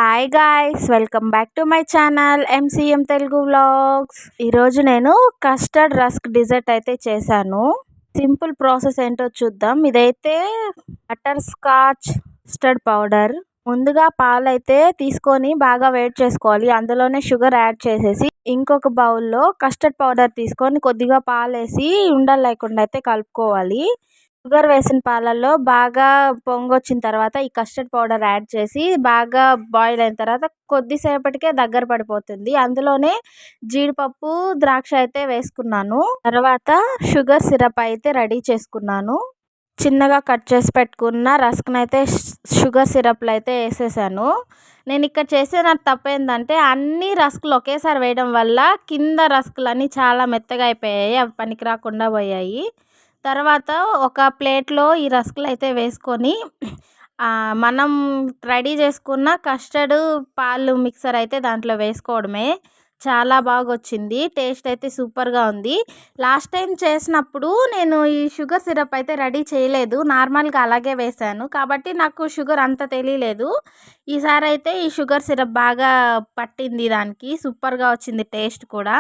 Hi guys, welcome back to my channel MCM Telugu vlogs. ఈరోజు నేను custard rusk desert అయితే చేశాను. సింపుల్ ప్రాసెస్ ఏంటో చూద్దాం. ఇదైతే బటర్ స్కాచ్ కస్టర్డ్ పౌడర్. ముందుగా పాలైతే తీసుకొని బాగా వేడి చేసుకోవాలి. అందులోనే షుగర్ యాడ్ చేసేసి ఇంకొక బౌల్లో కస్టర్డ్ పౌడర్ తీసుకొని కొద్దిగా పాలేసి ఉండలు లేకుండా అయితే కలుపుకోవాలి. షుగర్ వేసిన పాలల్లో బాగా పొంగొచ్చిన తర్వాత ఈ కస్టర్డ్ పౌడర్ యాడ్ చేసి బాగా బాయిల్ అయిన తర్వాత కొద్దిసేపటికే దగ్గర పడిపోతుంది. అందులోనే జీడిపప్పు, ద్రాక్ష అయితే వేసుకున్నాను. తర్వాత షుగర్ సిరప్ అయితే రెడీ చేసుకున్నాను. చిన్నగా కట్ చేసి పెట్టుకున్న రస్క్ని అయితే షుగర్ సిరప్లో అయితే వేసేసాను. నేను ఇక్కడ చేసిన తప్పు ఏంటంటే అన్ని రస్కులు ఒకేసారి వేయడం వల్ల కింద రస్కులన్నీ చాలా మెత్తగా అయిపోయాయి. అవి పనికి రాకుండా పోయాయి. తర్వాత ఒక ప్లేట్లో ఈ రస్కులు అయితే వేసుకొని మనం రెడీ చేసుకున్న కస్టర్డ్ పాలు మిక్సర్ అయితే దాంట్లో వేసుకోవడమే. చాలా బాగా వచ్చింది. టేస్ట్ అయితే సూపర్గా ఉంది. లాస్ట్ టైం చేసినప్పుడు నేను ఈ షుగర్ సిరప్ అయితే రెడీ చేయలేదు, నార్మల్గా అలాగే వేసాను కాబట్టి నాకు షుగర్ అంత తెలియలేదు. ఈసారి అయితే ఈ షుగర్ సిరప్ బాగా పట్టింది దానికి, సూపర్గా వచ్చింది టేస్ట్ కూడా.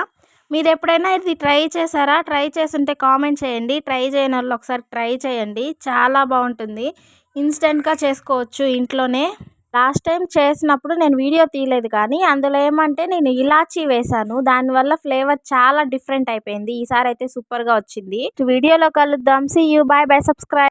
మీరు ఎప్పుడైనా ఇది ట్రై చేశారా? ట్రై చేసుంటే కామెంట్ చేయండి. ట్రై చేయని వాళ్ళు ఒకసారి ట్రై చేయండి, చాలా బాగుంటుంది. ఇన్స్టెంట్గా చేసుకోవచ్చు ఇంట్లోనే. లాస్ట్ టైం చేసినప్పుడు నేను వీడియో తీయలేదు కానీ అందులో ఏమంటే నేను ఇలాచీ వేశాను, దానివల్ల ఫ్లేవర్ చాలా డిఫరెంట్ అయిపోయింది. ఈసారి అయితే సూపర్గా వచ్చింది. వీడియోలో కలుద్దాం. See you, bye bye, subscribe.